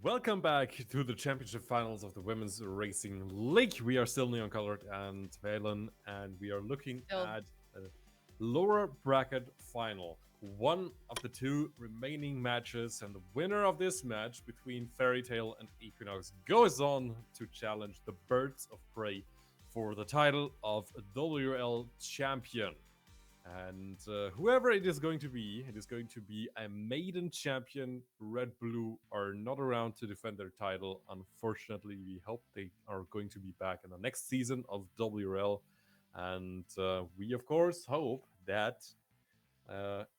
Welcome back to the championship finals of the Women's Racing League. We are still neon colored and Valen, and we are looking at a lower bracket final. One of the two remaining matches, and the winner of this match between Fairy Tale and Equinox goes on to challenge the Birds of Prey for the title of WRL champion. And whoever it is going to be a maiden champion. Red Blue are not around to defend their title. Unfortunately, we hope they are going to be back in the next season of WRL. And we, of course, hope that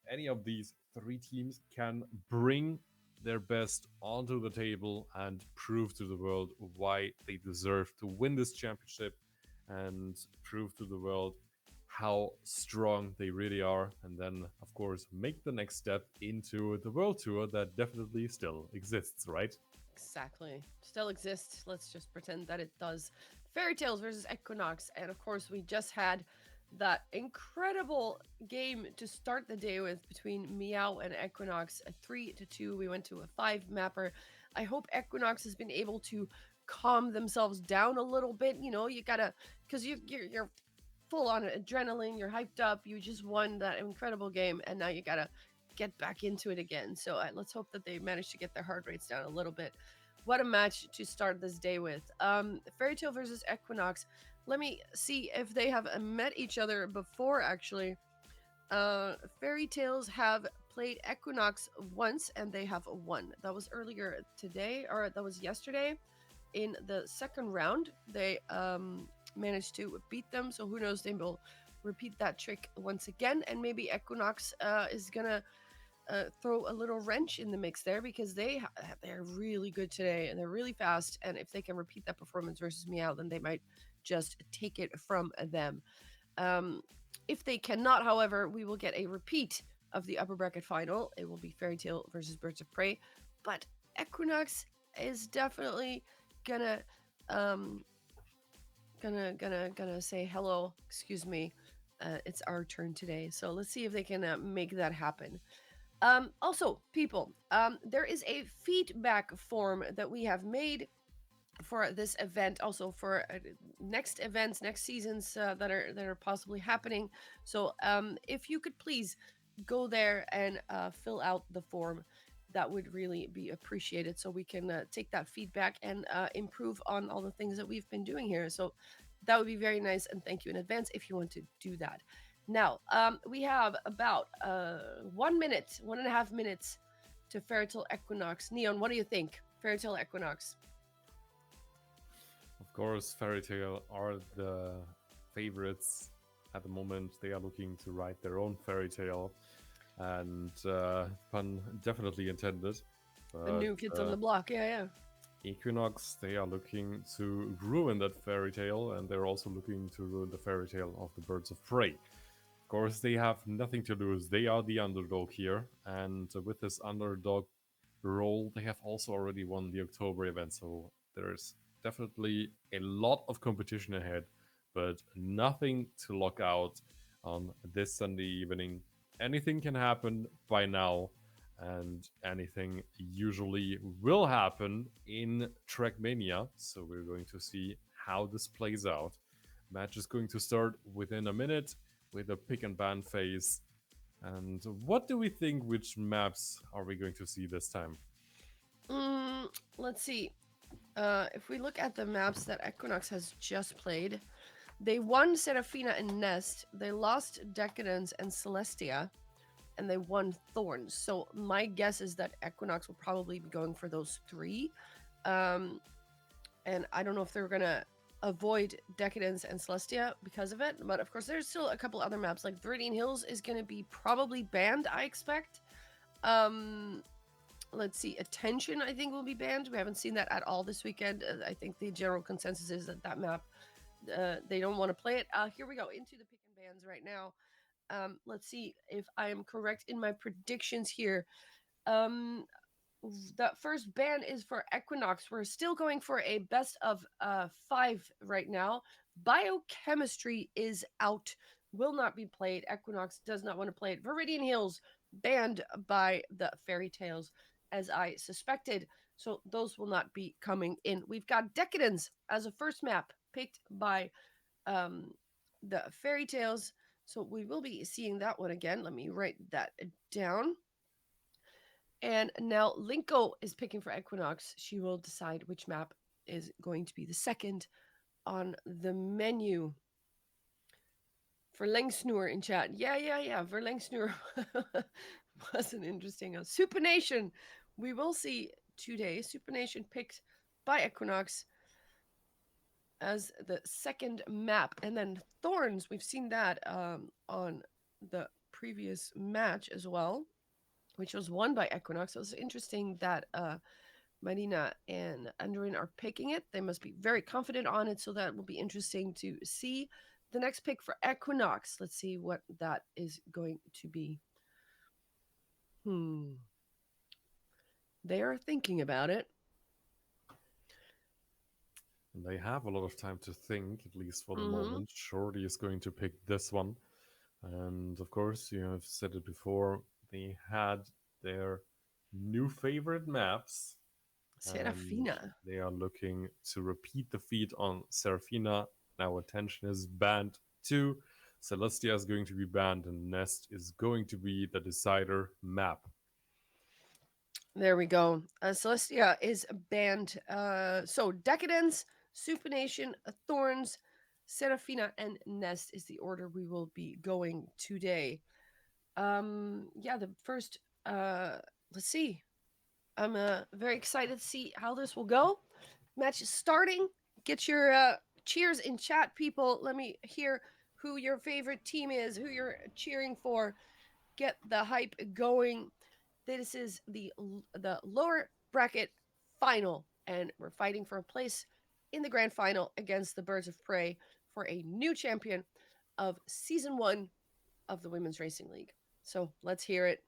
any of these three teams can bring their best onto the table and prove to the world why they deserve to win this championship and prove to the world how strong they really are, and then, of course, make the next step into the world tour that definitely still exists, right? Exactly. Still exists. Let's just pretend that it does. Fairy Tales versus Equinox. And of course, we just had that incredible game to start the day with between Meow and Equinox. A 3-2. We went to a 5 mapper. I hope Equinox has been able to calm themselves down a little bit. You know, you gotta, because you're full on adrenaline, you're hyped up, you just won that incredible game, and now you gotta get back into it again. So let's hope that they manage to get their heart rates down a little bit. What a match to start this day with. Fairy Tale versus Equinox. Let me see if they have met each other before, actually. Fairy Tales have played Equinox once, and they have won. That was earlier today, or that was yesterday. In the second round, they managed to beat them. So who knows, they will repeat that trick once again. And maybe Equinox is going to throw a little wrench in the mix there, because they're really good today and they're really fast. And if they can repeat that performance versus Meow, then they might just take it from them. If they cannot, however, we will get a repeat of the upper bracket final. It will be Fairy Tale versus Birds of Prey. But Equinox is definitely gonna say hello. Excuse me. It's our turn today, so let's see if they can make that happen. Also, people, there is a feedback form that we have made for this event, also for next events, next seasons that are possibly happening. So, if you could please go there and fill out the form, that would really be appreciated, so we can take that feedback and improve on all the things that we've been doing here. So that would be very nice, and thank you in advance if you want to do that. Now, we have about 1 minute, 1.5 minutes to Fairy Tale Equinox. Neon, what do you think? Fairy Tale Equinox. Of course, Fairy Tale are the favorites at the moment. They are looking to write their own fairy tale, and pun definitely intended. The new kids on the block, yeah. Equinox, they are looking to ruin that fairy tale, and they're also looking to ruin the fairy tale of the Birds of Prey. Of course, they have nothing to lose. They are the underdog here, and with this underdog role, they have also already won the October event, so there's definitely a lot of competition ahead, but nothing to lock out on this Sunday evening. Anything can happen by now, and anything usually will happen in Trackmania, so we're going to see how this plays out. Match is going to start within a minute with a pick and ban phase. And what do we think, which maps are we going to see this time? Let's see. If we look at the maps that Equinox has just played, they won Serafina and Nest, they lost Decadence and Celestia, and they won Thorns. So my guess is that Equinox will probably be going for those three. And I don't know if they're going to avoid Decadence and Celestia because of it. But of course, there's still a couple other maps. Like Viridian Hills is going to be probably banned, I expect. Let's see. Attention, I think, will be banned. We haven't seen that at all this weekend. I think the general consensus is that map, they don't want to play it. Here we go. Into the pick and bans right now. Let's see if I am correct in my predictions here. That first ban is for Equinox. We're still going for a best of 5 right now. Biochemistry is out, will not be played. Equinox does not want to play it. Viridian Hills banned by the Fairy Tales, as I suspected. So those will not be coming in. We've got Decadence as a first map picked by um, the Fairy Tales. So we will be seeing that one again. Let me write that down. And now Linko is picking for Equinox. She will decide which map is going to be the second on the menu. Verlengsnoer in chat. Yeah. Verlengsnoer was an interesting. Supination. We will see today. Supination picked by Equinox as the second map. And then Thorns, we've seen that on the previous match as well, which was won by Equinox. So it's interesting that Marina and Andrin are picking it. They must be very confident on it, so that will be interesting to see. The next pick for Equinox, let's see what that is going to be. They are thinking about it. And they have a lot of time to think, at least for the moment. Shorty is going to pick this one. And of course, you have said it before, they had their new favorite maps. Serafina. They are looking to repeat the feat on Serafina. Now attention is banned too. Celestia is going to be banned, and Nest is going to be the decider map. There we go. Celestia is banned. So Decadence, Supination, Thorns, Serafina, and Nest is the order we will be going today. The first let's see. I'm very excited to see how this will go. Match is starting. Get your cheers in chat, people. Let me hear who your favorite team is, who you're cheering for. Get the hype going. This is the lower bracket final, and we're fighting for a place in the grand final against the Birds of Prey for a new champion of season 1 of the Women's Racing League. So let's hear it.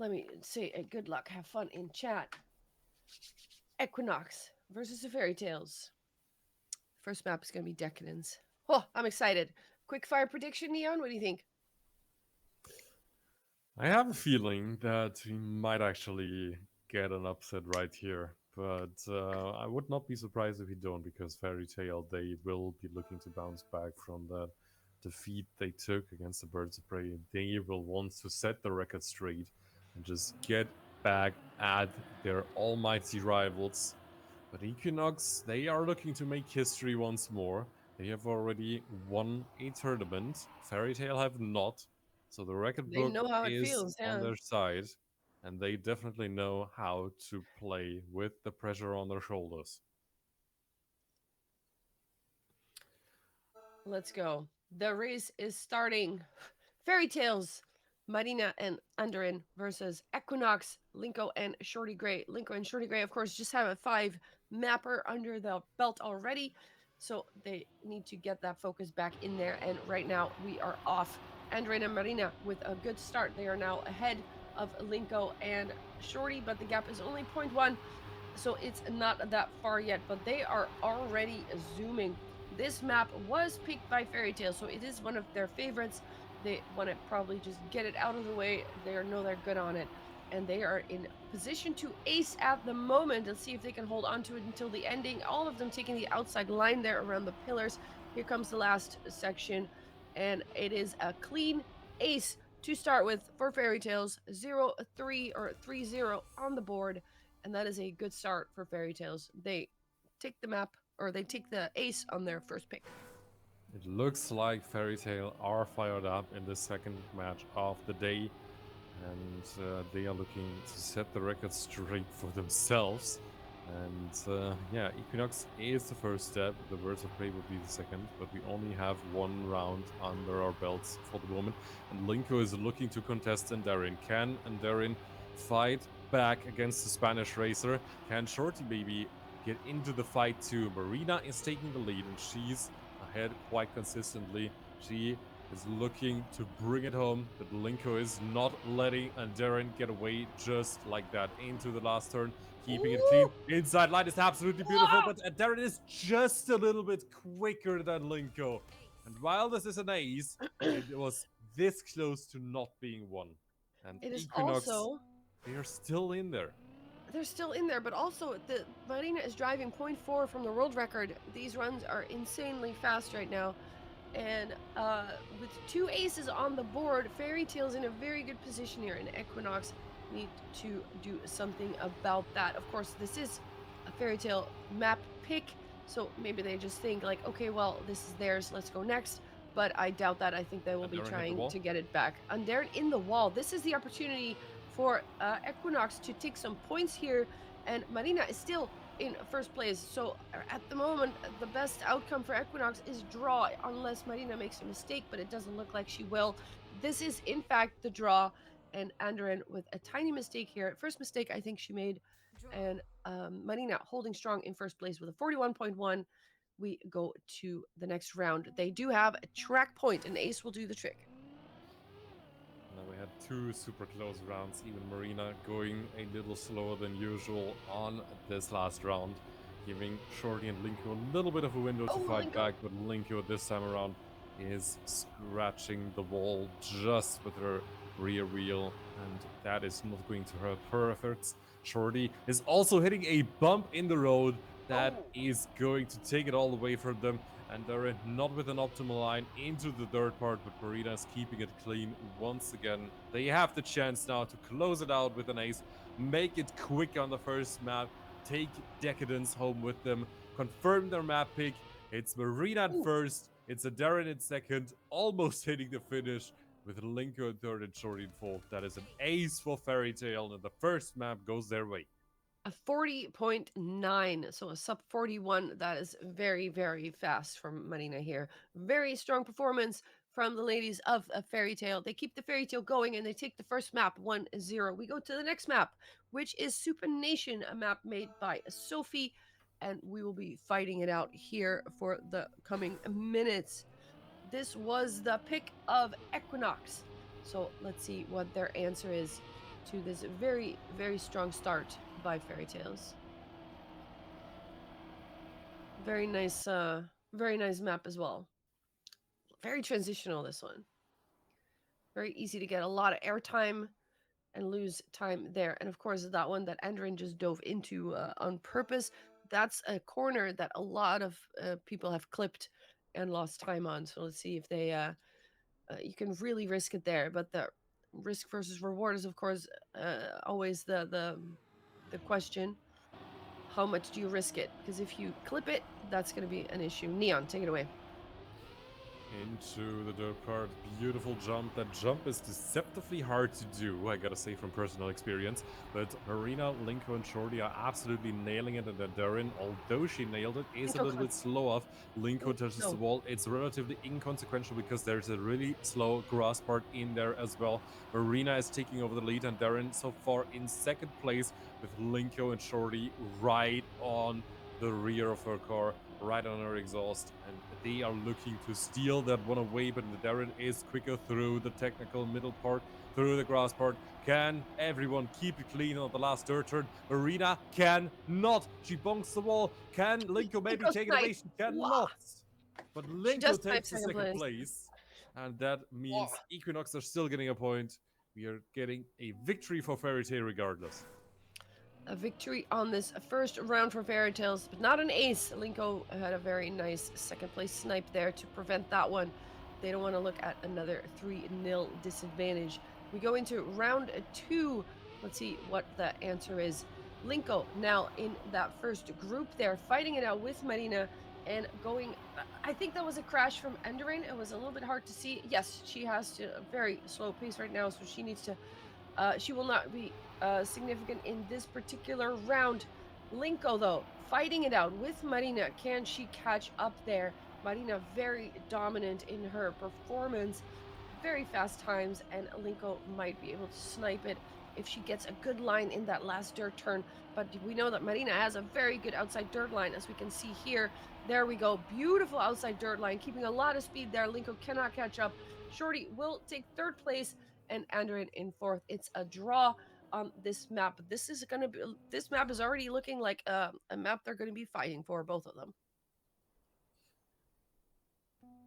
Let me say a good luck, have fun in chat. Equinox versus the Fairy Tales. First map is going to be Decadence. Oh, I'm excited. Quick fire prediction, Neon. What do you think? I have a feeling that we might actually get an upset right here, but I would not be surprised if we don't, because Fairy Tail, they will be looking to bounce back from that defeat they took against the Birds of Prey. They will want to set the record straight and just get back at their almighty rivals. But Equinox, they are looking to make history once more. They have already won a tournament. Fairy Tail have not. So the record They book know how it is feels, on yeah. their side, and they definitely know how to play with the pressure on their shoulders. Let's go. The race is starting. Fairy Tales, Marina and Andrin versus Equinox, Linko and Shorty Gray. Linko and Shorty Gray, of course, just have a 5 mapper under the belt already. So they need to get that focus back in there. And right now we are off. Andrin and Marina with a good start. They are now ahead of Linko and Shorty, but the gap is only 0.1. So it's not that far yet, but they are already zooming. This map was picked by Fairy Tail, so it is one of their favorites. They want to probably just get it out of the way. They know they're good on it, and they are in position to ace at the moment. Let's see if they can hold on to it until the ending. All of them taking the outside line there around the pillars. Here comes the last section, and it is a clean ace to start with for Fairy Tales. 0-3 or 3-0 on the board, and that is a good start for Fairy Tales. They take the map, or they take the ace on their first pick. It looks like Fairy Tail are fired up in the second match of the day, and they are looking to set the record straight for themselves. And Equinox is the first step. The Birds of Prey will be the second, but we only have one round under our belts for the moment. And Linko is looking to contest Andarin. Can Andarin fight back against the Spanish racer? Can Shorty Baby get into the fight too? Marina is taking the lead, and she's ahead quite consistently. She is looking to bring it home, but Linko is not letting Andarin get away just like that into the last turn, keeping it clean. Inside line is absolutely beautiful, but Andarin is just a little bit quicker than Linko. And while this is an ace, it was this close to not being won. And It is Equinox, also they are still in there. they're still in there, but also the Marina is driving point 0.4 from the world record. These runs are insanely fast right now. And with 2 aces on the board, Fairy Tale's in a very good position here, and Equinox need to do something about that. Of course, this is a Fairy Tale map pick, so maybe they just think like, okay, well, this is theirs, let's go next. But I doubt that. I think they will And be Darren hit the trying wall. to get it back. And they're in the wall. This is the opportunity for Equinox to take some points here, and Marina is still in first place. So at the moment, the best outcome for Equinox is draw, unless Marina makes a mistake, but it doesn't look like she will. This is, in fact, the draw, and Andren with a tiny mistake here. First mistake I think she made, and Marina holding strong in first place with a 41.1. We go to the next round. They do have a track point, and Ace will do the trick. Now we had 2 super close rounds, even Marina going a little slower than usual on this last round, giving Shorty and Linko a little bit of a window to fight back, but Linko this time around is scratching the wall just with her rear wheel, and that is not going to hurt her efforts. Shorty is also hitting a bump in the road that is going to take it all away from them, and they're not with an optimal line into the third part, but Marina is keeping it clean once again. They have the chance now to close it out with an ace, make it quick on the first map, take Decadence home with them, confirm their map pick. It's Marina at first, it's a Darren in second, almost hitting the finish with Linko in third and Shorty in fourth. That is an ace for Fairy Tale, and the first map goes their way. A 40.9, so a sub 41. That is very, very fast from Marina here. Very strong performance from the ladies of a Fairy Tale. They keep the Fairy Tale going, and they take the first map 1-0. We go to the next map, which is Super Nation, a map made by Sophie, and we will be fighting it out here for the coming minutes. This was the pick of Equinox. So let's see what their answer is to this very, very strong start by Fairy Tales. Very nice map as well. Very transitional, this one. Very easy to get a lot of airtime and lose time there. And of course, that one that Andrin just dove into on purpose, that's a corner that a lot of people have clipped and lost time on. So let's see if they you can really risk it there, but the risk versus reward is of course always the question. How much do you risk it? Because if you clip it, that's going to be an issue. Neon, take it away. Into the dirt part, beautiful jump. That jump is deceptively hard to do, I gotta say from personal experience. But Marina, Linko, and Shorty are absolutely nailing it, and then Darren, although she nailed it, is a little bit slow off. Linko touches the wall. It's relatively inconsequential because there's a really slow grass part in there as well. Marina is taking over the lead, and Darren so far in second place with Linko and Shorty right on the rear of her car, right on her exhaust, and they are looking to steal that one away, but Darren is quicker through the technical middle part, through the grass part. Can everyone keep it clean on the last dirt turn? Marina cannot. She bonks the wall. Can Linko maybe take it away? She cannot. But Linko takes the second place, and that means Equinox are still getting a point. We are getting a victory for Fairy Tale regardless. A victory on this first round for Fairy Tales, but not an ace. Linko had a very nice second place snipe there to prevent that one. They don't want to look at another 3-0 disadvantage. We go into round 2. Let's see what the answer is. Linko now in that first group there, fighting it out with Marina and going. I think that was a crash from Enderin. It was a little bit hard to see. Yes, she has a very slow pace right now, so she needs to. She will not be significant in this particular round. Linko, though, fighting it out with Marina. Can she catch up there? Marina very dominant in her performance. Very fast times, and Linko might be able to snipe it if she gets a good line in that last dirt turn. But we know that Marina has a very good outside dirt line, as we can see here. There we go. Beautiful outside dirt line, keeping a lot of speed there. Linko cannot catch up. Shorty will take third place, and Andrin in fourth. It's a draw on this map. This map is already looking like a map they're going to be fighting for, both of them.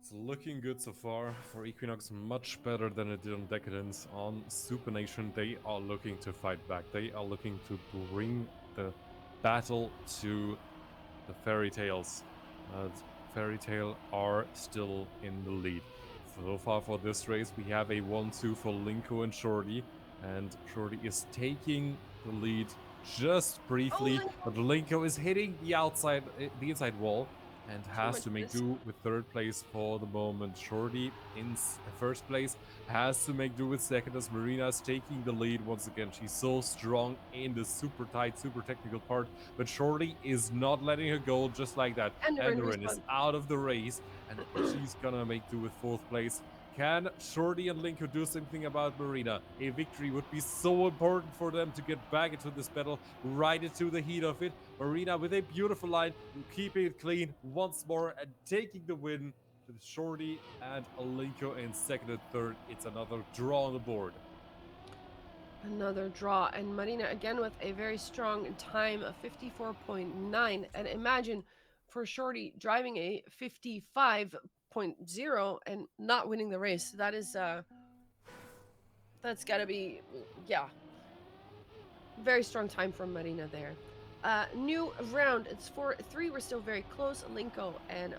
It's looking good so far for EQNX, much better than it did on Decadence. On Super Nation, they are looking to fight back. They are looking to bring the battle to the Fairy Tales. Fairy Tale are still in the lead. So far for this race, we have a 1-2 for Linko and Shorty, and Shorty is taking the lead just briefly, but Linko is hitting the inside wall, and has to make do with third place for the moment. Shorty in first place has to make do with second as Marina is taking the lead once again. She's so strong in the super tight, super technical part, but Shorty is not letting her go just like that. Enderin is out of the race, and she's gonna make do with fourth place. Can Shorty and Linko do something about Marina? A victory would be so important for them to get back into this battle, right into the heat of it. Marina with a beautiful line, keeping it clean once more and taking the win with Shorty and Linko in second and third. It's another draw on the board. Another draw, and Marina again with a very strong time of 54.9. And imagine for Shorty driving a 55.0 and not winning the race. That is that's gotta be, yeah, very strong time from Marina there. New round, it's 4-3. We're still very close. Linko and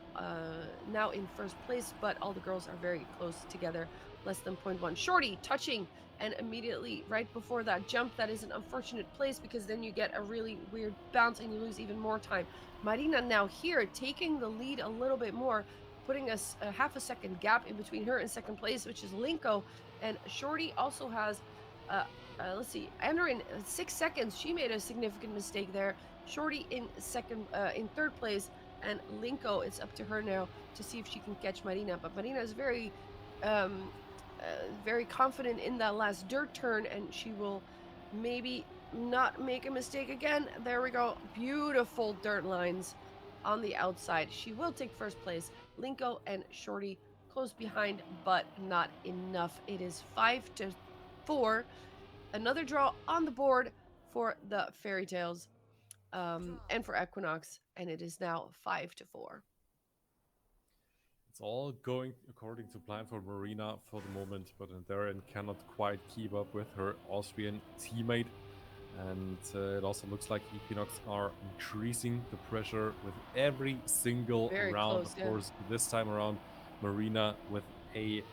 now in first place, but all the girls are very close together, less than 0.1. Shorty touching, and immediately right before that jump, that is an unfortunate place because then you get a really weird bounce and you lose even more time. Marina now here taking the lead a little bit more, putting us a half a second gap in between her and second place, which is Linko. And Shorty also has let's see, Ender in 6 seconds. She made a significant mistake there. Shorty in third place, and Linko, it's up to her now to see if she can catch Marina. But Marina is very, very confident in that last dirt turn, and she will maybe not make a mistake again. There we go. Beautiful dirt lines on the outside. She will take first place. Linko and Shorty close behind, but not enough. It is 5-4. Another draw on the board for the Fairy Tales and for Equinox, and it is now 5-4. It's all going according to plan for Marina for the moment, but Darren cannot quite keep up with her Austrian teammate. And it also looks like EQNX are increasing the pressure with every single round. Close, of course, this time around, Marina with a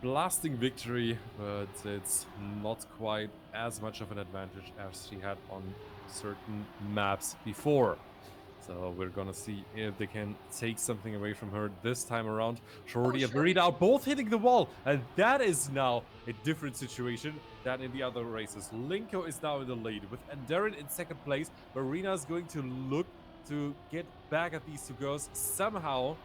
blasting victory, but it's not quite as much of an advantage as she had on certain maps before. So we're gonna see if they can take something away from her this time around. Shorty and Marina are both hitting the wall, and that is now a different situation than in the other races. Linko is now in the lead with Enderin in second place. Marina is going to look to get back at these two girls somehow.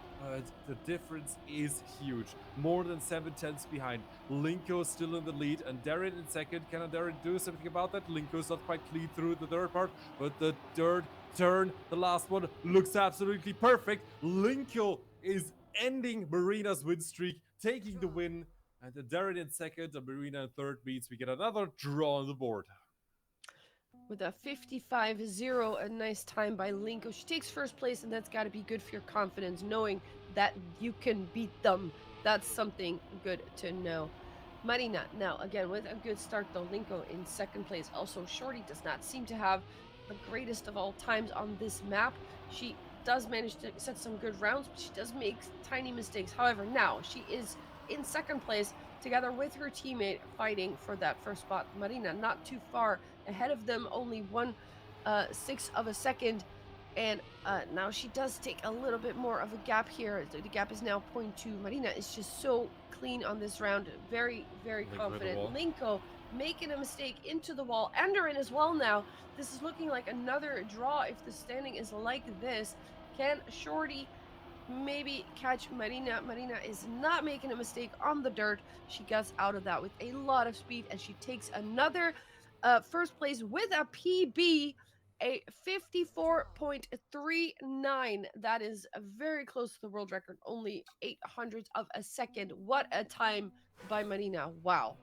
The difference is huge. More than 7/10 behind. Linko is still in the lead, and Darren in second. Can Darren do something about that? Linko is not quite clean through the third part, but the third turn, the last one, looks absolutely perfect. Linko is ending Marina's win streak, taking the win, and Darren in second, and Marina in third means we get another draw on the board. With a 55-0, a nice time by Linko. She takes first place, and that's got to be good for your confidence, knowing that you can beat them. That's something good to know. Marina, now, again, with a good start, though. Linko in second place. Also, Shorty does not seem to have the greatest of all times on this map. She does manage to set some good rounds, but she does make tiny mistakes. However, now she is in second place, together with her teammate fighting for that first spot. Marina not too far ahead of them, only 1/6 of a second. And now she does take a little bit more of a gap here. The gap is now 0.2. Marina is just so clean on this round. Very, very confident. Linko making a mistake into the wall. Enderin as well now. This is looking like another draw if the standing is like this. Can Shorty maybe catch Marina? Marina is not making a mistake on the dirt. She gets out of that with a lot of speed, and she takes another first place with a PB, a 54.39. That is very close to the world record, only 0.08 of a second. What a time by Marina. Wow.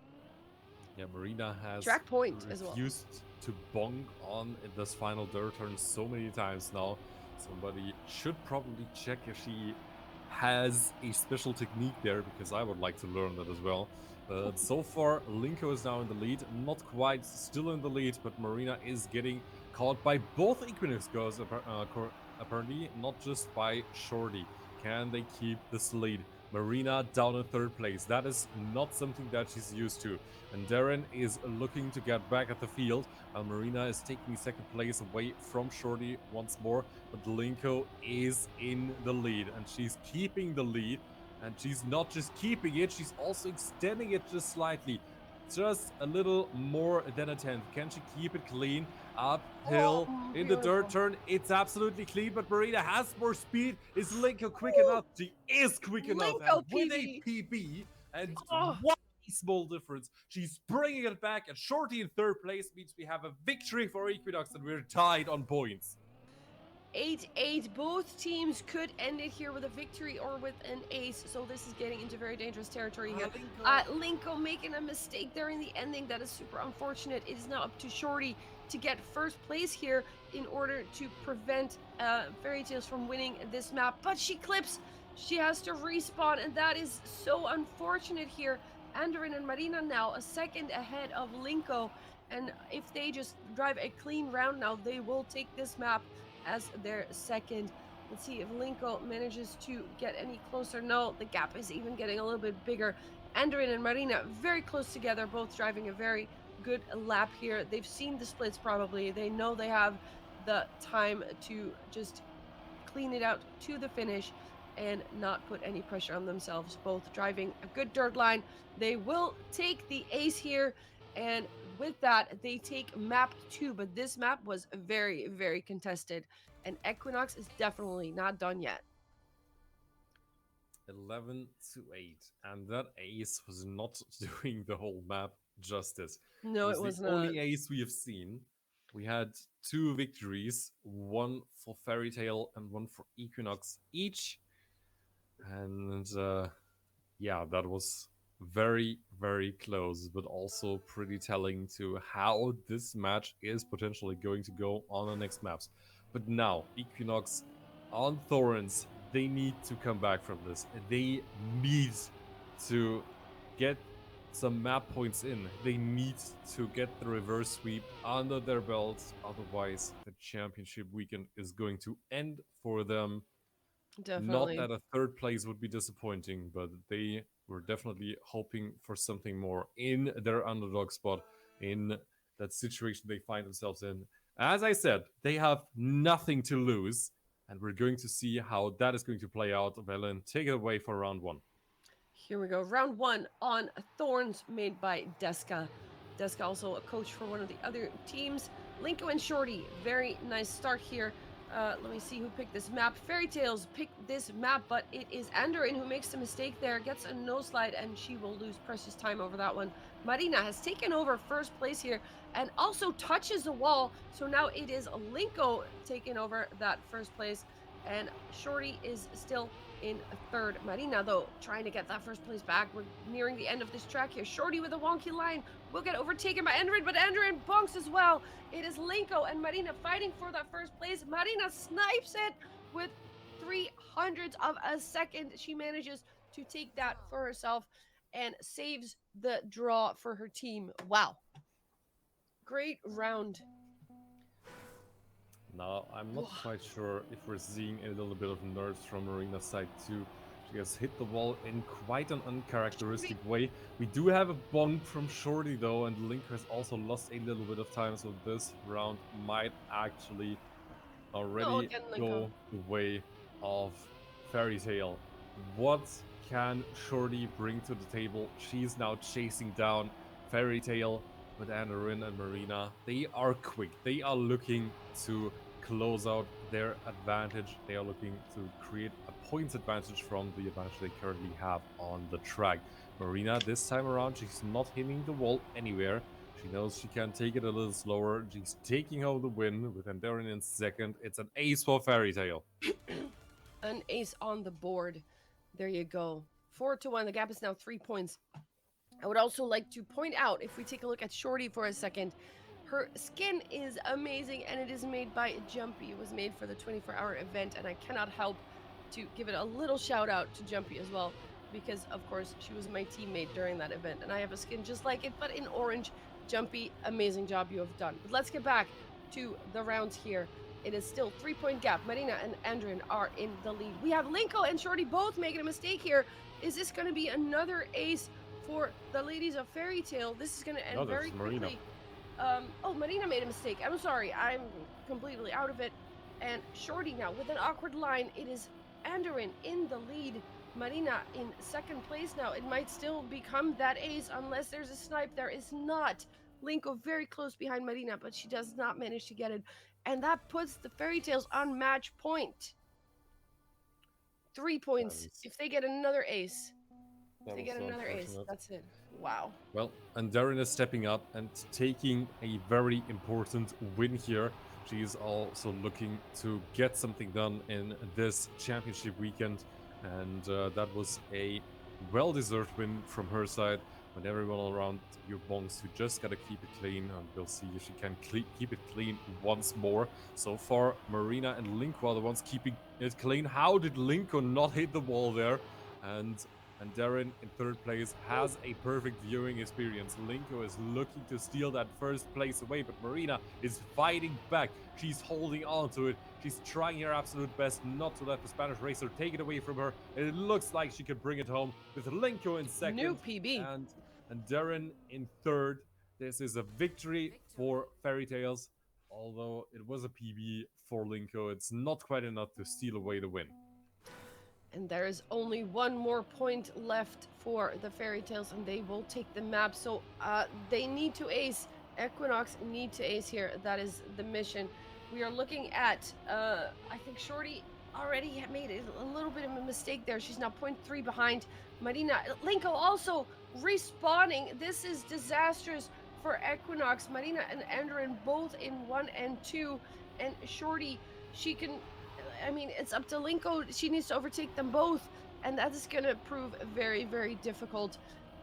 Yeah, Marina has track point as well. Refused to bonk on this final dirt turn so many times now. Somebody should probably check if she has a special technique there because I would like to learn that as well. But so far, Linko is now in the lead. Not quite still in the lead, but Marina is getting caught by both EQNX girls, apparently, not just by Shorty. Can they keep this lead? Marina down in third place. That is not something that she's used to. And Darren is looking to get back at the field, while Marina is taking second place away from Shorty once more. But Linko is in the lead, and she's keeping the lead. And she's not just keeping it, she's also extending it just slightly. Just a little more than a tenth. Can she keep it clean? Uphill in the dirt Beautiful. turn. It's absolutely clean, but Marina has more speed. Is Linko quick enough? She is quick enough. And Linko with a PB. PB and Oh, one small difference, she's bringing it back. And Shorty in third place means we have a victory for Equinox and we're tied on points. 8-8. Both teams could end it here with a victory or with an ace, so this is getting into very dangerous territory here. Linko making a mistake there in the ending. That is super unfortunate. It is now up to Shorty to get first place here in order to prevent Fairy Tales from winning this map, but she clips. She has to respawn, and that is so unfortunate here. Andorin and Marina now a second ahead of Linko, and if they just drive a clean round now, they will take this map as their second. Let's see if Linko manages to get any closer. No, the gap is even getting a little bit bigger. Andorin and Marina very close together, both driving a very good lap here. They've seen the splits probably. They know they have the time to just clean it out to the finish and not put any pressure on themselves. Both driving a good dirt line. They will take the ace here, and with that, they take map 2, but this map was very, very contested, and Equinox is definitely not done yet. 11-8, and that ace was not doing the whole map justice. No, It it was the not. only ace we have seen. We had 2 victories, one for Fairy Tale and one for Equinox each. And yeah, that was very, very close, but also pretty telling to how this match is potentially going to go on the next maps. But now, Equinox on Thorns, they need to come back from this. They need to get some map points in. They need to get the reverse sweep under their belts. Otherwise, the championship weekend is going to end for them. Definitely. Not that a third place would be disappointing, but they were definitely hoping for something more in their underdog spot, in that situation they find themselves in. As I said, they have nothing to lose, and we're going to see how that is going to play out. Velen, take it away for round 1. Here we go. Round 1 on Thorns, made by Deska. Deska also a coach for one of the other teams. Linko and Shorty, very nice start here. Let me see who picked this map. Fairy Tales picked this map, but it is Andorin who makes a mistake there, gets a no slide, and she will lose precious time over that one. Marina has taken over first place here and also touches the wall. So now it is Linko taking over that first place, and Shorty is still in third. Marina, though, trying to get that first place back. We're nearing the end of this track here. Shorty with a wonky line will get overtaken by Andorin, but Andorin bonks as well. It is Linko and Marina fighting for that first place. Marina snipes it with 300 of a second. She manages to take that for herself and saves the draw for her team. Wow. Great round. Now, I'm not quite sure if we're seeing a little bit of nerves from Marina's side too. She has hit the wall in quite an uncharacteristic way. We do have a bonk from Shorty though, and Link has also lost a little bit of time, so this round might actually already go the way of Fairy Tale. What can Shorty bring to the table? She's now chasing down Fairy Tale with Andorin and Marina. They are quick. They are looking to close out their advantage. They are looking to create a points advantage from the advantage they currently have on the track. Marina, this time around, she's not hitting the wall anywhere. She knows she can take it a little slower. She's taking home the win with Andorin in second. It's an ace for Fairy Tale. An ace on the board. There you go. 4-1. The gap is now 3 points. I would also like to point out, if we take a look at Shorty for a second, her skin is amazing and it is made by Jumpy. It was made for the 24-hour event, and I cannot help to give it a little shout out to Jumpy as well, because of course she was my teammate during that event, and I have a skin just like it, but in orange. Jumpy, amazing job you have done. But let's get back to the rounds here. It is still 3 point gap. Marina and Andrin are in the lead. We have Linko and Shorty both making a mistake here. Is this going to be another ace for the ladies of Fairy Tale? This is going to No, end very that's Marina. quickly. Oh, Marina made a mistake. I'm sorry. I'm completely out of it. And Shorty now with an awkward line. It is Andrin in the lead. Marina in second place now. It might still become that ace unless there's a snipe. There is not. Linko very close behind Marina, but she does not manage to get it. And that puts the Fairy Tales on match point. 3 points. That If they get another ace, if they was get so another ace, unfortunate. that's it. Wow. Well, and Darren is stepping up and taking a very important win here. She is also looking to get something done in this championship weekend, and that was a well-deserved win from her side. When everyone around you bongs, you just gotta keep it clean, and we'll see if she can keep it clean once more. So far, Marina and Linko are the ones keeping it clean. How did Linko not hit the wall there? And Darren in third place has a perfect viewing experience. Linko is looking to steal that first place away, but Marina is fighting back. She's holding on to it. She's trying her absolute best not to let the Spanish racer take it away from her. And it looks like she can bring it home with Linko in second New PB. and Darren in third. This is a victory for Fairy Tales. Although it was a PB for Linko, it's not quite enough to steal away the win. And there is only one more point left for the Fairy Tales, and they will take the map. So they need to ace. EQNX need to ace here. That is the mission. We are looking at, I think Shorty already made a little bit of a mistake there. She's now 0.3 behind Marina. Linko also respawning. This is disastrous for EQNX. Marina and Andrin both in 1 and 2. And Shorty, she can, I mean, it's up to Linko. She needs to overtake them both, and that is going to prove very, very difficult.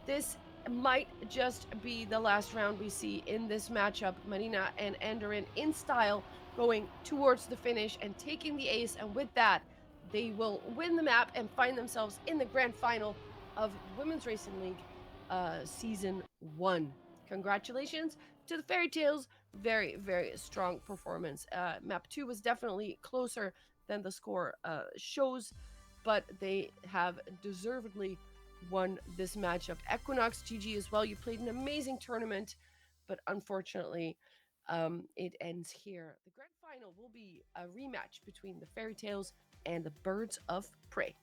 This might just be the last round we see in this matchup. Marina and Andrin in style going towards the finish and taking the ace, and with that, they will win the map and find themselves in the grand final of Women's Racing League Season 1. Congratulations to the Fairy Tales. Very, very strong performance. Map 2 was definitely closer than the score shows, but they have deservedly won this matchup. EQNX, GG as well. You played an amazing tournament, but unfortunately, it ends here. The grand final will be a rematch between the Fairy Tales and the Birds of Prey.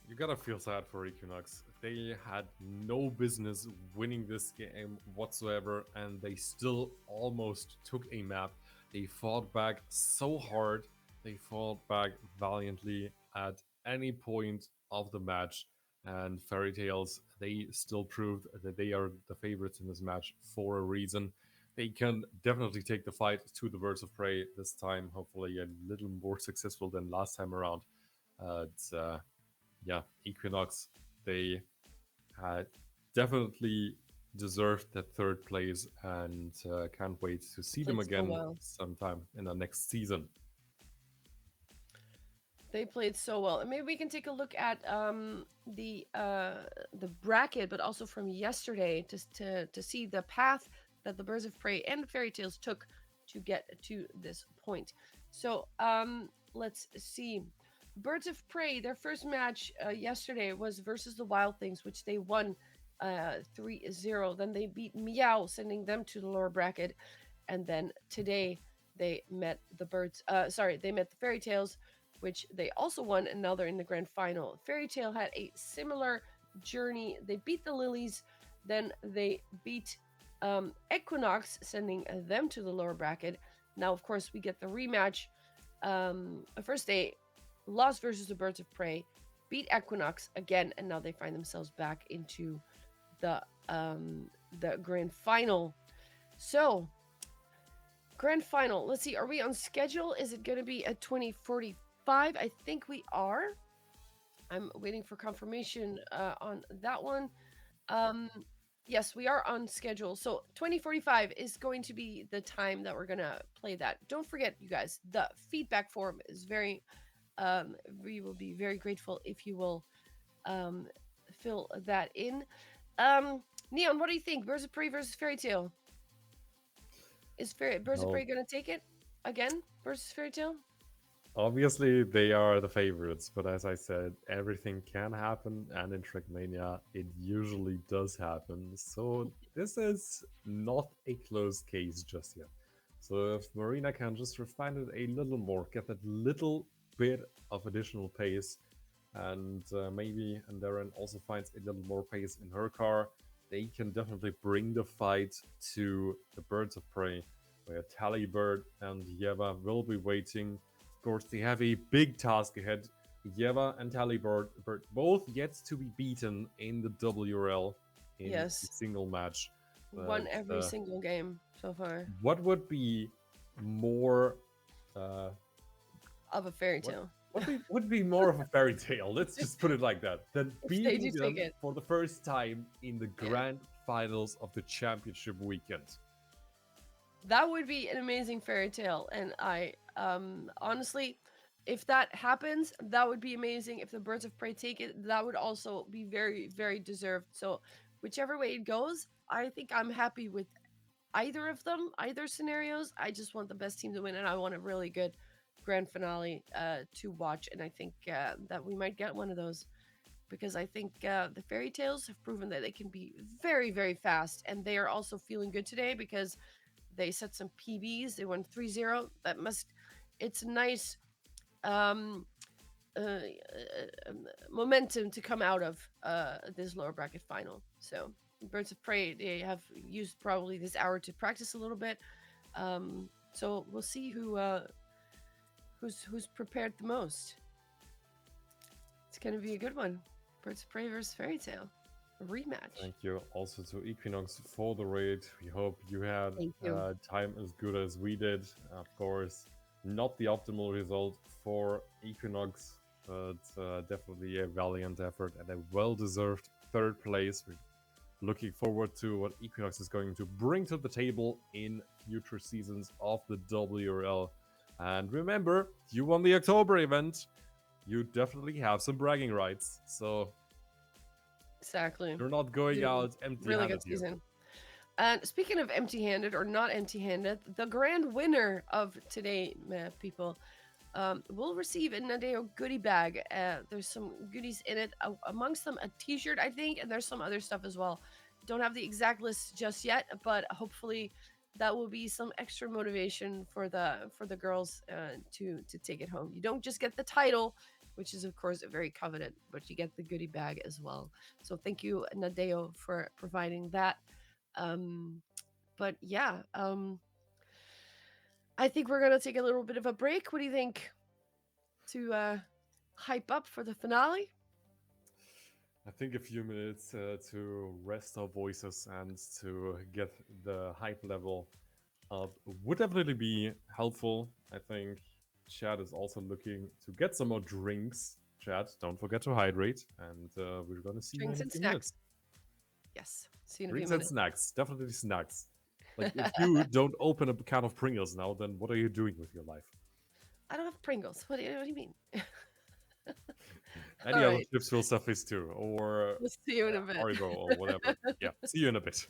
You gotta feel sad for EQNX. They had no business winning this game whatsoever, and they still almost took a map. They fought back so hard. They fought back valiantly at any point of the match. And Fairy Tales, they still proved that they are the favorites in this match for a reason. They can definitely take the fight to the Birds of Prey this time, hopefully a little more successful than last time around. Yeah, EQNX, they had definitely deserved that third place, and can't wait to see them again sometime in the next season. They played so well, and maybe we can take a look at the bracket, but also from yesterday, to see the path that the Birds of Prey and the Fairy Tales took to get to this point. So let's see. Birds of Prey, their first match yesterday was versus the Wild Things, which they won 3-0. Then they beat Meow, sending them to the lower bracket. And then today they met the they met the Fairy Tales, which they also won, and now they're in the grand final. Fairy Tale had a similar journey. They beat the Lilies, then they beat EQNX, sending them to the lower bracket. Now, of course, we get the rematch. First they lost versus the Birds of Prey, beat EQNX again, and now they find themselves back into the grand final. So, grand final. Let's see. Are we on schedule? Is it going to be at 2045? I think we are. I'm waiting for confirmation on that one. Yes, we are on schedule. So 2045 is going to be the time that we're going to play that. Don't forget, you guys, the feedback form is very Um, we will be very grateful if you will um, fill that in. Um, Neon, what do you think? Birds of Prey versus Fairy Tale. Birds of Well, Prey gonna take it again versus Fairy Tale? obviously, they are the favorites, but as I said, everything can happen, and in Trackmania, it usually does happen. So this is not a closed case just yet. So if Marina can just refine it a little more, get that little bit of additional pace, and maybe and Darren also finds a little more pace in her car, they can definitely bring the fight to the Birds of Prey, where Talibird and Yeva will be waiting. Of course, they have a big task ahead. Yeva and Talibird both yet to be beaten in the WRL in a Yes, single match. But won every single game so far what would be more uh, of a Fairy what Tale. would be more of a fairy tale? Let's just put it like that. Than If they beating do take them it, for the first time in the yeah, grand finals of the championship weekend. that would be an amazing Fairy Tale. And I, honestly, if that happens, that would be amazing. If the Birds of Prey take it, that would also be very, very deserved. So, whichever way it goes, I think I'm happy with either of them, either scenarios. I just want the best team to win, and I want a really good grand finale to watch. And I think that we might get one of those because I think the fairy tales have proven that they can be very, very fast, and they are also feeling good today because they set some PBs. They won 3-0. That must, it's a nice um, momentum to come out of this lower bracket final. So Birds of Prey, they have used probably this hour to practice a little bit. So we'll see who's prepared the most. It's gonna be a good one. Birds of Prey versus Fairy Tale, a rematch. Thank you also to Equinox for the raid. We hope you had Thank you. time as good as we did. Of course, not the optimal result for Equinox, but definitely a valiant effort and a well-deserved third place. We're looking forward to what Equinox is going to bring to the table in future seasons of the WRL. And remember, you won the October event. You definitely have some bragging rights. So Exactly. you're not going out empty Really handed good here. season. And speaking of empty-handed or not empty-handed, the grand winner of today, people, will receive a Nadeo goodie bag. There's some goodies in it, amongst them a T-shirt, I think, and there's some other stuff as well. Don't have the exact list just yet, but hopefully that will be some extra motivation for the girls to take it home. You don't just get the title, which is of course very coveted, but you get the goodie bag as well. So thank you, Nadeo, for providing that. Um, but yeah, I think we're gonna take a little bit of a break. What do you think? To hype up for the finale? I think a few minutes to rest our voices and to get the hype level up would definitely be helpful. I think Chad is also looking to get some more drinks. Chad, don't forget to hydrate, and we're gonna see you Drinks in a and few snacks. minutes. Yes. See you in a few Drinks and minutes. snacks, definitely snacks. Like if you don't open a can of Pringles now, then what are you doing with your life? I don't have Pringles. What do you mean? All Any other right. chips will suffice too, or We'll see you in a bit. Haribo or whatever. Yeah, see you in a bit.